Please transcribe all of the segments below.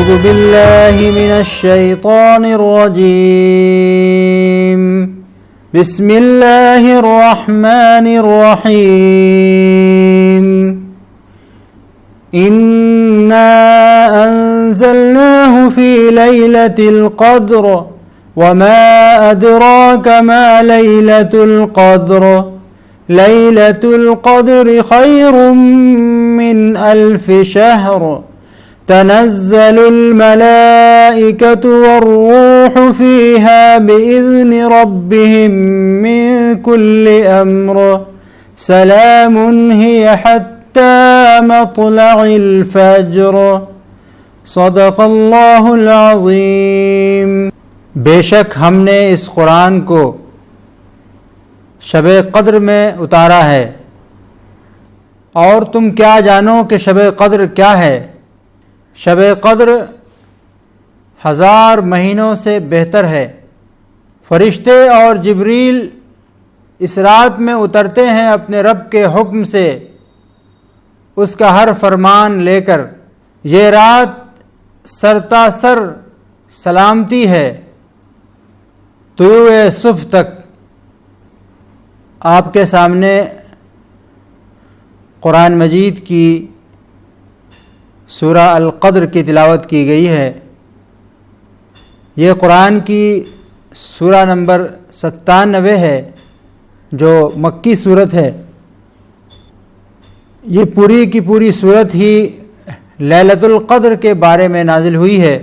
أعوذ بالله من الشيطان الرجيم بسم الله الرحمن الرحيم إنا أنزلناه في ليلة القدر وما أدراك ما ليلة القدر ليلة القدر خير من 1000 شهر تنزل الملائكة والروح فيها بإذن ربهم من كل أمر سلام هي حتى مطلع الفجر صدق اللہ العظیم۔ بے شک ہم نے اس قرآن کو شب قدر میں اتارا ہے، اور تم کیا جانو کہ شب قدر کیا ہے؟ شب قدر 1000 مہینوں سے بہتر ہے۔ فرشتے اور جبریل اس رات میں اترتے ہیں اپنے رب کے حکم سے، اس کا ہر فرمان لے کر۔ یہ رات سرتاسر سلامتی ہے طلوع صبح تک۔ آپ کے سامنے قرآن مجید کی سورہ القدر کی تلاوت کی گئی ہے۔ یہ قرآن کی سورہ نمبر 97 ہے، جو مکی صورت ہے۔ یہ پوری کی پوری صورت ہی لیلۃ القدر کے بارے میں نازل ہوئی ہے۔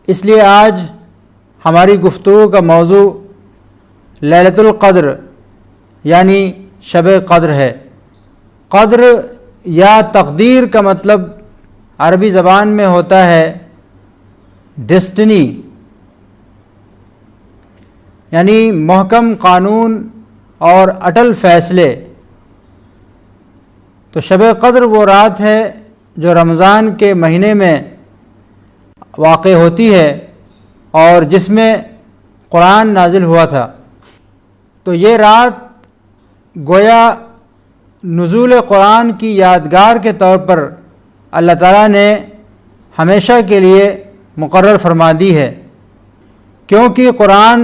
اس لیے آج ہماری گفتگو کا موضوع لیلۃ القدر یعنی شب قدر ہے۔ قدر یا تقدیر کا مطلب عربی زبان میں ہوتا ہے ڈیسٹنی، یعنی محکم قانون اور اٹل فیصلے۔ تو شب قدر وہ رات ہے جو رمضان کے مہینے میں واقع ہوتی ہے اور جس میں قرآن نازل ہوا تھا۔ تو یہ رات گویا نزول قرآن کی یادگار کے طور پر اللہ تعالیٰ نے ہمیشہ کے لیے مقرر فرما دی ہے، کیونکہ قرآن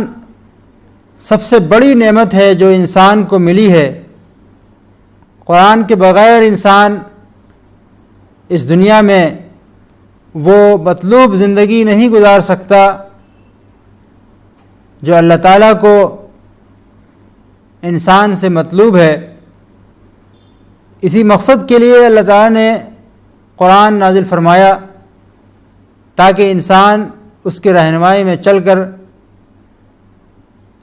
سب سے بڑی نعمت ہے جو انسان کو ملی ہے۔ قرآن کے بغیر انسان اس دنیا میں وہ مطلوب زندگی نہیں گزار سکتا جو اللہ تعالیٰ کو انسان سے مطلوب ہے۔ اسی مقصد کے لیے اللہ تعالیٰ نے قرآن نازل فرمایا تاکہ انسان اس کے رہنمائی میں چل کر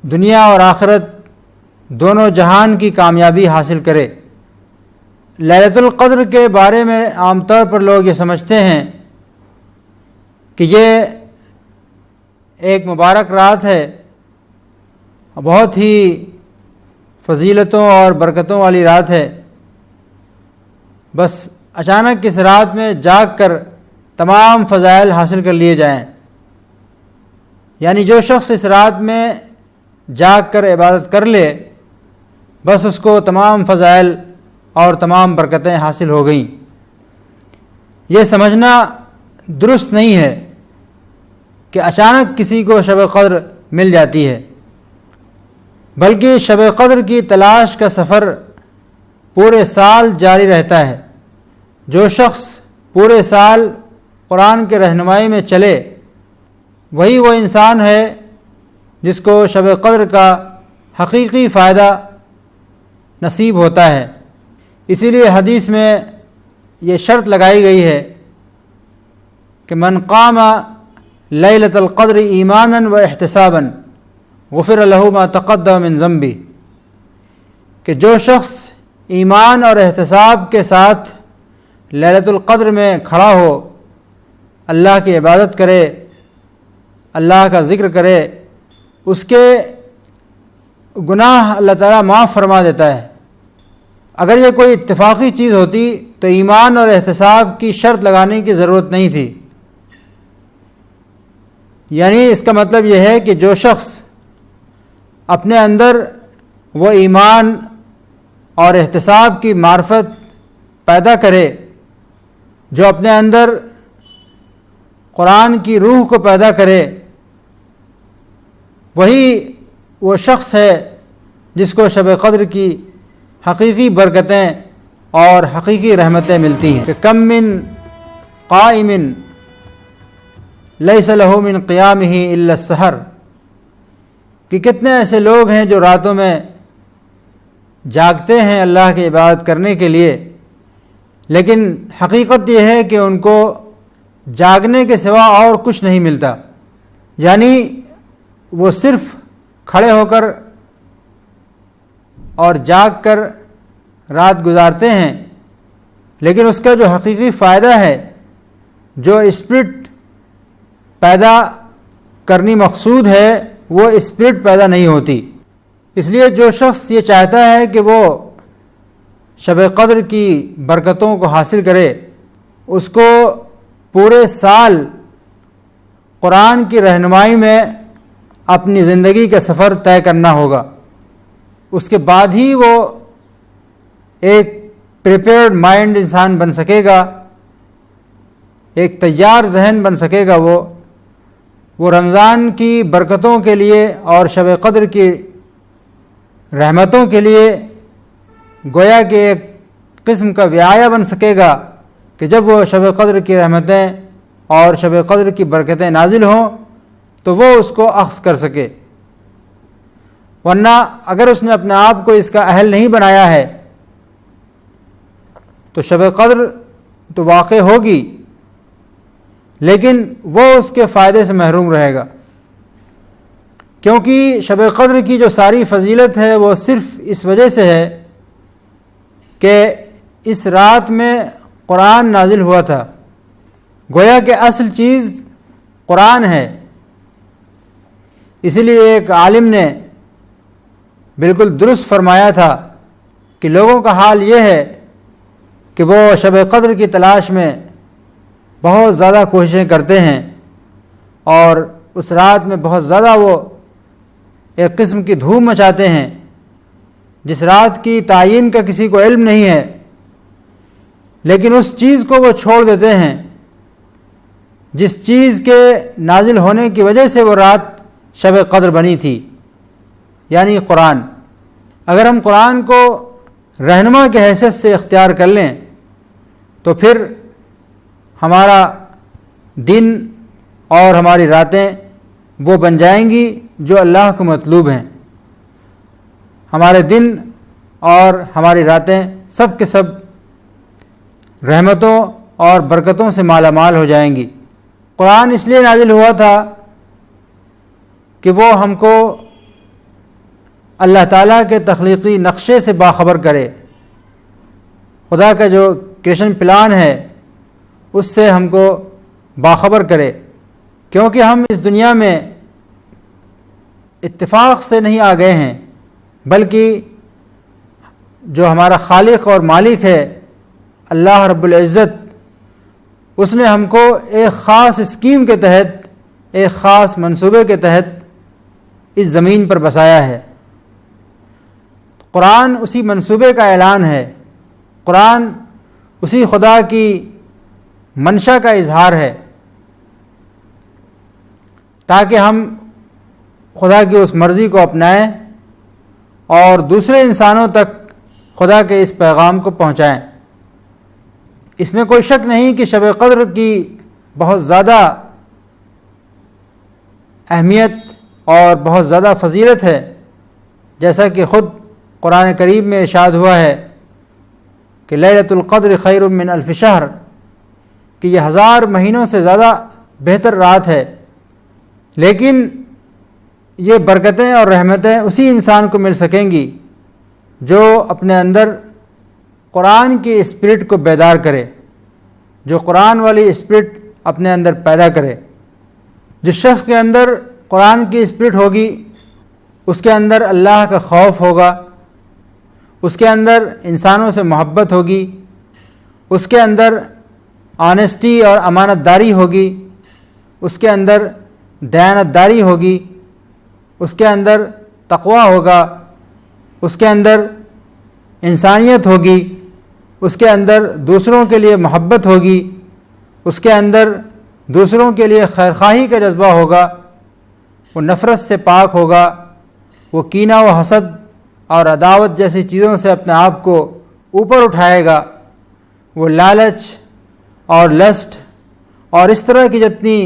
دنیا اور آخرت دونوں جہان کی کامیابی حاصل کرے۔ لیلۃ القدر کے بارے میں عام طور پر لوگ یہ سمجھتے ہیں کہ یہ ایک مبارک رات ہے، بہت ہی فضیلتوں اور برکتوں والی رات ہے، بس اچانک اس رات میں جاگ کر تمام فضائل حاصل کر لیے جائیں۔ یعنی جو شخص اس رات میں جاگ کر عبادت کر لے، بس اس کو تمام فضائل اور تمام برکتیں حاصل ہو گئیں۔ یہ سمجھنا درست نہیں ہے کہ اچانک کسی کو شب قدر مل جاتی ہے، بلکہ شب قدر کی تلاش کا سفر پورے سال جاری رہتا ہے۔ جو شخص پورے سال قرآن کے رہنمائی میں چلے، وہی وہ انسان ہے جس کو شب قدر کا حقیقی فائدہ نصیب ہوتا ہے۔ اسی لیے حدیث میں یہ شرط لگائی گئی ہے کہ من قام لیلۃ القدر ایمانا و احتسابا غفر له ما تقدم من ذنبه، کہ جو شخص ایمان اور احتساب کے ساتھ لیلۃ القدر میں کھڑا ہو، اللہ کی عبادت کرے، اللہ کا ذکر کرے، اس کے گناہ اللہ تعالیٰ معاف فرما دیتا ہے۔ اگر یہ کوئی اتفاقی چیز ہوتی تو ایمان اور احتساب کی شرط لگانے کی ضرورت نہیں تھی۔ یعنی اس کا مطلب یہ ہے کہ جو شخص اپنے اندر وہ ایمان اور احتساب کی معرفت پیدا کرے جو اپنے اندر قرآن کی روح کو پیدا کرے وہی وہ شخص ہے جس کو شب قدر کی حقیقی برکتیں اور حقیقی رحمتیں ملتی ہیں کہ کم من قائم لیس لہ من قیامہ الا السحر، کہ کتنے ایسے لوگ ہیں جو راتوں میں جاگتے ہیں اللہ کی عبادت کرنے کے لیے، لیکن حقیقت یہ ہے کہ ان کو جاگنے کے سوا اور کچھ نہیں ملتا، یعنی وہ صرف کھڑے ہو کر اور جاگ کر رات گزارتے ہیں، لیکن اس کا جو حقیقی فائدہ ہے، جو اسپرٹ پیدا کرنی مقصود ہے، وہ اسپرٹ پیدا نہیں ہوتی۔ اس لیے جو شخص یہ چاہتا ہے کہ وہ شب قدر کی برکتوں کو حاصل کرے، اس کو پورے سال قرآن کی رہنمائی میں اپنی زندگی کا سفر طے کرنا ہوگا، اس کے بعد ہی وہ ایک پریپیئرڈ مائنڈ انسان بن سکے گا، ایک تیار ذہن بن سکے گا۔ وہ رمضان کی برکتوں کے لیے اور شب قدر کی رحمتوں کے لیے گویا کہ ایک قسم کا وعیہ بن سکے گا کہ جب وہ شب قدر کی رحمتیں اور شب قدر کی برکتیں نازل ہوں تو وہ اس کو اخذ کر سکے، ورنہ اگر اس نے اپنے آپ کو اس کا اہل نہیں بنایا ہے تو شب قدر تو واقع ہوگی لیکن وہ اس کے فائدے سے محروم رہے گا، کیونکہ شب قدر کی جو ساری فضیلت ہے وہ صرف اس وجہ سے ہے کہ اس رات میں قرآن نازل ہوا تھا، گویا کہ اصل چیز قرآن ہے۔ اسی لیے ایک عالم نے بالکل درست فرمایا تھا کہ لوگوں کا حال یہ ہے کہ وہ شب قدر کی تلاش میں بہت زیادہ کوششیں کرتے ہیں اور اس رات میں بہت زیادہ وہ ایک قسم کی دھوم مچاتے ہیں، جس رات کی تعین کا کسی کو علم نہیں ہے، لیکن اس چیز کو وہ چھوڑ دیتے ہیں جس چیز کے نازل ہونے کی وجہ سے وہ رات شب قدر بنی تھی، یعنی قرآن۔ اگر ہم قرآن کو رہنما کی حیثیت سے اختیار کر لیں تو پھر ہمارا دن اور ہماری راتیں وہ بن جائیں گی جو اللہ کو مطلوب ہیں، ہمارے دن اور ہماری راتیں سب کے سب رحمتوں اور برکتوں سے مالا مال ہو جائیں گی۔ قرآن اس لیے نازل ہوا تھا کہ وہ ہم کو اللہ تعالیٰ کے تخلیقی نقشے سے باخبر کرے، خدا کا جو کریشن پلان ہے اس سے ہم کو باخبر کرے، کیونکہ ہم اس دنیا میں اتفاق سے نہیں آ گئے ہیں، بلکہ جو ہمارا خالق اور مالک ہے اللہ رب العزت، اس نے ہم کو ایک خاص اسکیم کے تحت، ایک خاص منصوبے کے تحت اس زمین پر بسایا ہے۔ قرآن اسی منصوبے کا اعلان ہے، قرآن اسی خدا کی منشا کا اظہار ہے، تاکہ ہم خدا کی اس مرضی کو اپنائیں اور دوسرے انسانوں تک خدا کے اس پیغام کو پہنچائیں۔ اس میں کوئی شک نہیں کہ شب قدر کی بہت زیادہ اہمیت اور بہت زیادہ فضیلت ہے، جیسا کہ خود قرآن کریم میں ارشاد ہوا ہے کہ لیلۃ القدر خیر من الف شہر، کہ یہ 1000 مہینوں سے زیادہ بہتر رات ہے، لیکن یہ برکتیں اور رحمتیں اسی انسان کو مل سکیں گی جو اپنے اندر قرآن کی اسپرٹ کو بیدار کرے، جو قرآن والی اسپرٹ اپنے اندر پیدا کرے۔ جس شخص کے اندر قرآن کی اسپرٹ ہوگی اس کے اندر اللہ کا خوف ہوگا، اس کے اندر انسانوں سے محبت ہوگی، اس کے اندر آنیسٹی اور امانت داری ہوگی، اس کے اندر دیانت داری ہوگی، اس کے اندر تقوی ہوگا، اس کے اندر انسانیت ہوگی، اس کے اندر دوسروں کے لیے محبت ہوگی، اس کے اندر دوسروں کے لیے خیرخواہی کا جذبہ ہوگا، وہ نفرت سے پاک ہوگا، وہ کینہ و حسد اور عداوت جیسی چیزوں سے اپنے آپ کو اوپر اٹھائے گا، وہ لالچ اور لسٹ اور اس طرح کی جتنی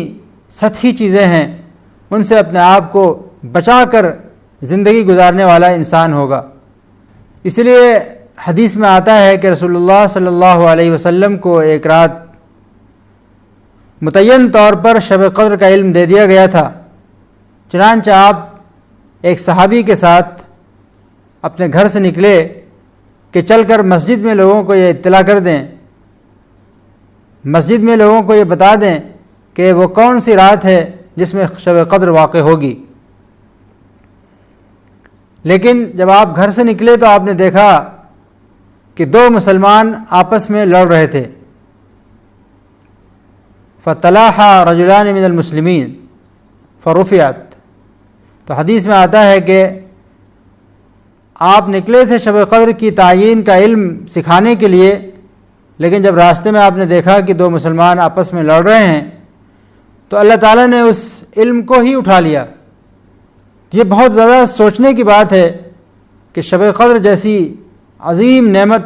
سطحی چیزیں ہیں ان سے اپنے آپ کو بچا کر زندگی گزارنے والا انسان ہوگا۔ اس لیے حدیث میں آتا ہے کہ رسول اللہ صلی اللہ علیہ وسلم کو ایک رات متعین طور پر شب قدر کا علم دے دیا گیا تھا، چنانچہ آپ ایک صحابی کے ساتھ اپنے گھر سے نکلے کہ چل کر مسجد میں لوگوں کو یہ اطلاع کر دیں، مسجد میں لوگوں کو یہ بتا دیں کہ وہ کون سی رات ہے جس میں شب قدر واقع ہوگی۔ لیکن جب آپ گھر سے نکلے تو آپ نے دیکھا کہ دو مسلمان آپس میں لڑ رہے تھے۔ فَتَلَاحَ رَجُلَانِ مِنَ الْمُسْلِمِينَ فَرُفِعَتْ، تو حدیث میں آتا ہے کہ آپ نکلے تھے شب قدر کی تعیین کا علم سکھانے کے لیے، لیکن جب راستے میں آپ نے دیکھا کہ دو مسلمان آپس میں لڑ رہے ہیں تو اللہ تعالیٰ نے اس علم کو ہی اٹھا لیا۔ یہ بہت زیادہ سوچنے کی بات ہے کہ شب قدر جیسی عظیم نعمت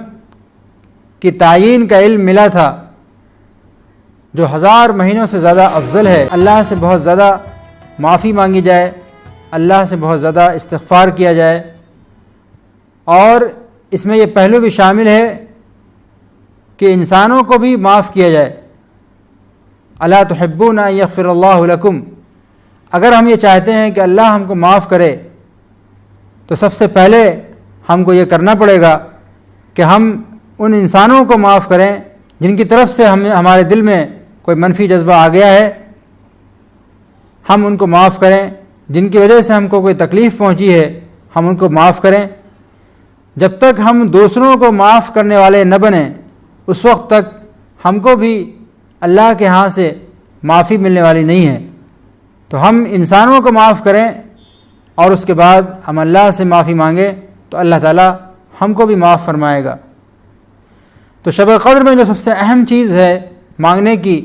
کی تعیین کا علم ملا تھا جو 1000 مہینوں سے زیادہ افضل ہے۔ اللہ سے بہت زیادہ معافی مانگی جائے، اللہ سے بہت زیادہ استغفار کیا جائے، اور اس میں یہ پہلو بھی شامل ہے کہ انسانوں کو بھی معاف کیا جائے۔ الا تحبون ان یغفر اللہ لکم، اگر ہم یہ چاہتے ہیں کہ اللہ ہم کو معاف کرے تو سب سے پہلے ہم کو یہ کرنا پڑے گا کہ ہم ان انسانوں کو معاف کریں جن کی طرف سے ہمارے دل میں کوئی منفی جذبہ آ گیا ہے، ہم ان کو معاف کریں، جن کی وجہ سے ہم کو کوئی تکلیف پہنچی ہے ہم ان کو معاف کریں۔ جب تک ہم دوسروں کو معاف کرنے والے نہ بنیں اس وقت تک ہم کو بھی اللہ کے ہاں سے معافی ملنے والی نہیں ہے۔ تو ہم انسانوں کو معاف کریں اور اس کے بعد ہم اللہ سے معافی مانگیں تو اللہ تعالیٰ ہم کو بھی معاف فرمائے گا۔ تو شب قدر میں جو سب سے اہم چیز ہے مانگنے کی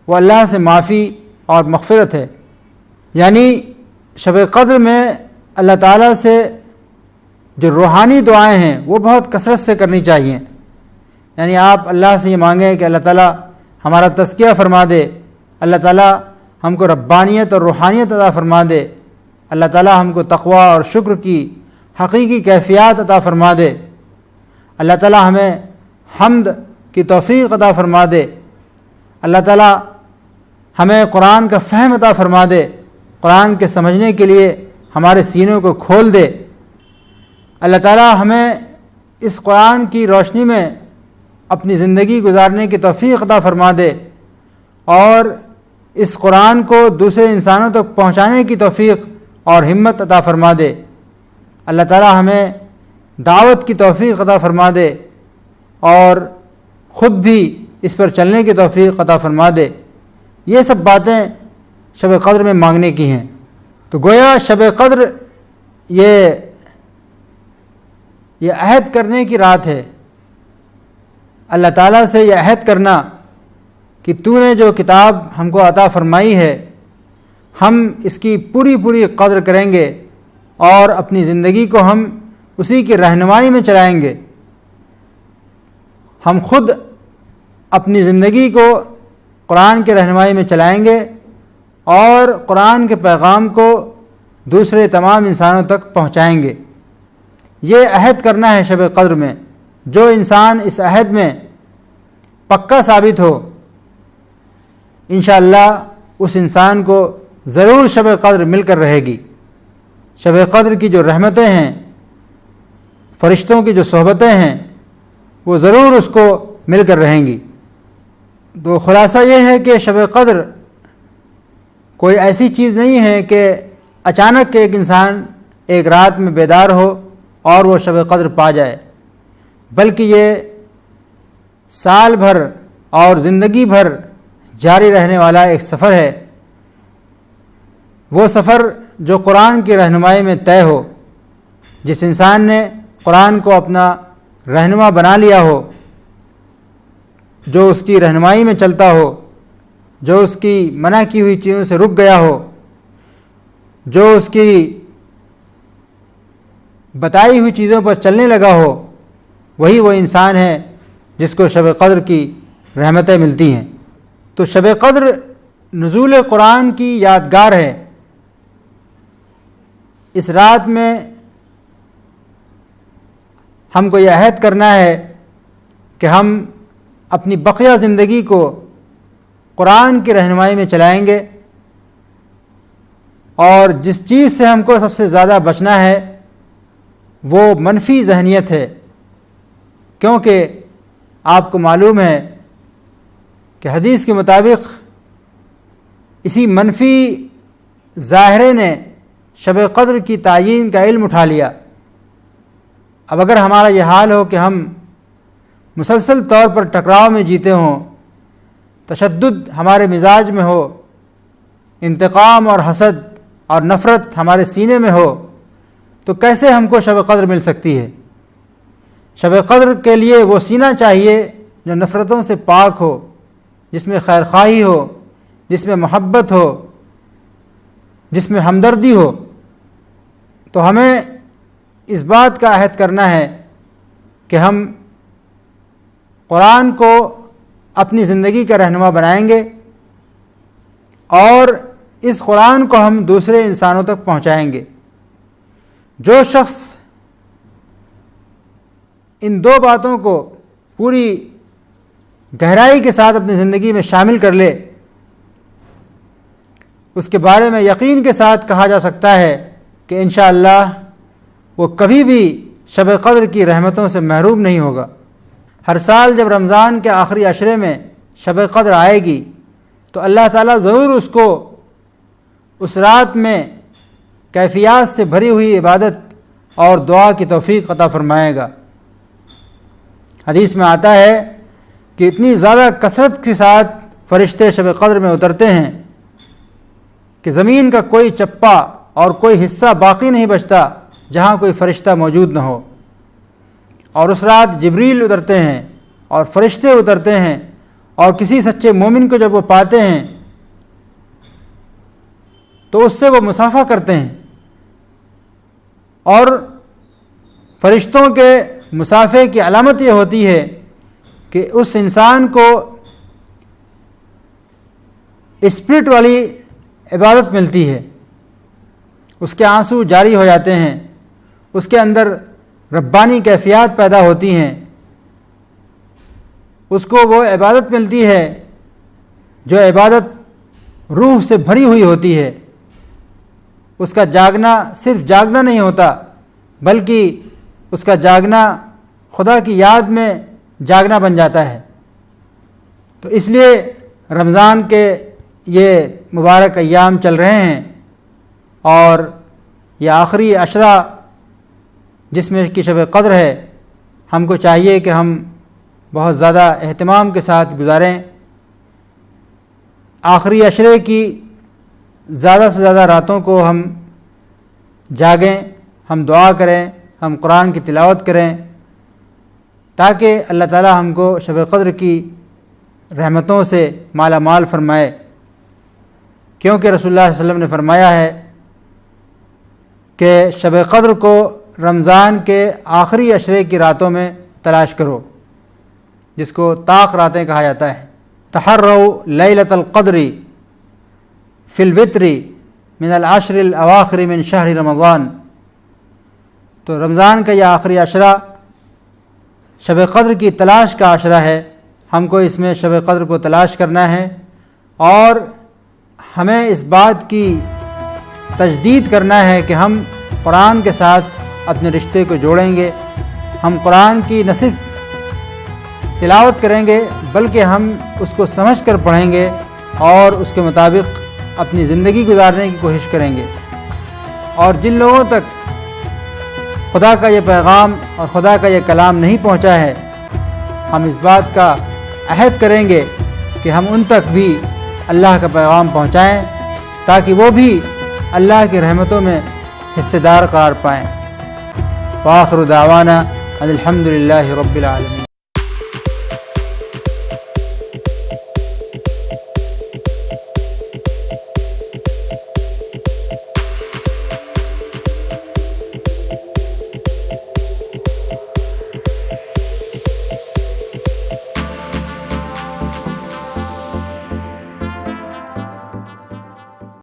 وہ اللہ سے معافی اور مغفرت ہے، یعنی شب قدر میں اللہ تعالیٰ سے جو روحانی دعائیں ہیں وہ بہت کثرت سے کرنی چاہیے۔ یعنی آپ اللہ سے یہ مانگیں کہ اللہ تعالیٰ ہمارا تزکیہ فرما دے، اللہ تعالیٰ ہم کو ربانیت اور روحانیت عطا فرما دے، اللہ تعالیٰ ہم کو تقوی اور شکر کی حقیقی کیفیات عطا فرما دے، اللہ تعالیٰ ہمیں حمد کی توفیق عطا فرما دے، اللہ تعالیٰ ہمیں قرآن کا فہم عطا فرما دے، قرآن کے سمجھنے کے لیے ہمارے سینوں کو کھول دے، اللہ تعالیٰ ہمیں اس قرآن کی روشنی میں اپنی زندگی گزارنے کی توفیق عطا فرما دے اور اس قرآن کو دوسرے انسانوں تک پہنچانے کی توفیق اور ہمت عطا فرما دے، اللہ تعالیٰ ہمیں دعوت کی توفیق عطا فرما دے اور خود بھی اس پر چلنے کی توفیق عطا فرما دے۔ یہ سب باتیں شب قدر میں مانگنے کی ہیں۔ تو گویا شب قدر یہ عہد کرنے کی رات ہے، اللہ تعالیٰ سے یہ عہد کرنا کہ تو نے جو کتاب ہم کو عطا فرمائی ہے ہم اس کی پوری قدر کریں گے اور اپنی زندگی کو ہم اسی کی رہنمائی میں چلائیں گے۔ ہم خود اپنی زندگی کو قرآن کے رہنمائی میں چلائیں گے اور قرآن کے پیغام کو دوسرے تمام انسانوں تک پہنچائیں گے۔ یہ عہد کرنا ہے شب قدر میں۔ جو انسان اس عہد میں پکا ثابت ہو انشاءاللہ اس انسان کو ضرور شب قدر مل کر رہے گی۔ شب قدر کی جو رحمتیں ہیں، فرشتوں کی جو صحبتیں ہیں وہ ضرور اس کو مل کر رہیں گی۔ تو خلاصہ یہ ہے کہ شب قدر کوئی ایسی چیز نہیں ہے کہ اچانک ایک انسان ایک رات میں بیدار ہو اور وہ شب قدر پا جائے، بلکہ یہ سال بھر اور زندگی بھر جاری رہنے والا ایک سفر ہے۔ وہ سفر جو قرآن کی رہنمائی میں طے ہو، جس انسان نے قرآن کو اپنا رہنما بنا لیا ہو، جو اس کی رہنمائی میں چلتا ہو، جو اس کی منع کی ہوئی چیزوں سے رک گیا ہو، جو اس کی بتائی ہوئی چیزوں پر چلنے لگا ہو، وہی وہ انسان ہے جس کو شب قدر کی رحمتیں ملتی ہیں۔ تو شب قدر نزول قرآن کی یادگار ہے۔ اس رات میں ہم کو یہ عہد کرنا ہے کہ ہم اپنی بقیہ زندگی کو قرآن کی رہنمائی میں چلائیں گے، اور جس چیز سے ہم کو سب سے زیادہ بچنا ہے وہ منفی ذہنیت ہے، کیونکہ آپ کو معلوم ہے کہ حدیث کے مطابق اسی منفی ظاہرے نے شب قدر کی تعیین کا علم اٹھا لیا۔ اب اگر ہمارا یہ حال ہو کہ ہم مسلسل طور پر ٹکراؤ میں جیتے ہوں، تشدد ہمارے مزاج میں ہو، انتقام اور حسد اور نفرت ہمارے سینے میں ہو، تو کیسے ہم کو شب قدر مل سکتی ہے؟ شب قدر کے لیے وہ سینہ چاہیے جو نفرتوں سے پاک ہو، جس میں خیر خواہی ہو، جس میں محبت ہو، جس میں ہمدردی ہو۔ تو ہمیں اس بات کا عہد کرنا ہے کہ ہم قرآن کو اپنی زندگی کا رہنما بنائیں گے، اور اس قرآن کو ہم دوسرے انسانوں تک پہنچائیں گے۔ جو شخص ان دو باتوں کو پوری گہرائی کے ساتھ اپنی زندگی میں شامل کر لے، اس کے بارے میں یقین کے ساتھ کہا جا سکتا ہے کہ انشاءاللہ وہ کبھی بھی شب قدر کی رحمتوں سے محروم نہیں ہوگا۔ ہر سال جب رمضان کے آخری عشرے میں شب قدر آئے گی تو اللہ تعالیٰ ضرور اس کو اس رات میں کیفیات سے بھری ہوئی عبادت اور دعا کی توفیق عطا فرمائے گا۔ حدیث میں آتا ہے کہ اتنی زیادہ کثرت کے ساتھ فرشتے شب قدر میں اترتے ہیں کہ زمین کا کوئی چپا اور کوئی حصہ باقی نہیں بچتا جہاں کوئی فرشتہ موجود نہ ہو۔ اور اس رات جبریل اترتے ہیں اور فرشتے اترتے ہیں، اور کسی سچے مومن کو جب وہ پاتے ہیں تو اس سے وہ مصافحہ کرتے ہیں، اور فرشتوں کے مصافحے کی علامت یہ ہوتی ہے کہ اس انسان کو اسپرٹ والی عبادت ملتی ہے، اس کے آنسو جاری ہو جاتے ہیں، اس کے اندر ربانی کیفیات پیدا ہوتی ہیں، اس کو وہ عبادت ملتی ہے جو عبادت روح سے بھری ہوئی ہوتی ہے۔ اس کا جاگنا صرف جاگنا نہیں ہوتا، بلکہ اس کا جاگنا خدا کی یاد میں جاگنا بن جاتا ہے۔ تو اس لیے رمضان کے یہ مبارک ایام چل رہے ہیں، اور یہ آخری عشرہ جس میں کہ شب قدر ہے، ہم کو چاہیے کہ ہم بہت زیادہ اہتمام کے ساتھ گزاریں۔ آخری عشرے کی زیادہ سے زیادہ راتوں کو ہم جاگیں، ہم دعا کریں، ہم قرآن کی تلاوت کریں، تاکہ اللہ تعالی ہم کو شب قدر کی رحمتوں سے مالا مال فرمائے، کیونکہ رسول اللہ صلی اللہ علیہ وسلم نے فرمایا ہے کہ شب قدر کو رمضان کے آخری عشرے کی راتوں میں تلاش کرو، جس کو طاق راتیں کہا جاتا ہے۔ تحروا لیلۃ القدر فی الوتر من العشر الاواخر من شہر رمضان۔ تو رمضان کا یہ آخری عشرہ شب قدر کی تلاش کا عشرہ ہے، ہم کو اس میں شب قدر کو تلاش کرنا ہے، اور ہمیں اس بات کی تجدید کرنا ہے کہ ہم قرآن کے ساتھ اپنے رشتے کو جوڑیں گے۔ ہم قرآن کی نہ صرف تلاوت کریں گے بلکہ ہم اس کو سمجھ کر پڑھیں گے اور اس کے مطابق اپنی زندگی گزارنے کی کوشش کریں گے۔ اور جن لوگوں تک خدا کا یہ پیغام اور خدا کا یہ کلام نہیں پہنچا ہے، ہم اس بات کا عہد کریں گے کہ ہم ان تک بھی اللہ کا پیغام پہنچائیں، تاکہ وہ بھی اللہ کی رحمتوں میں حصے دار قرار پائیں۔ وآخر دعوانا الحمد للہ رب العالمین۔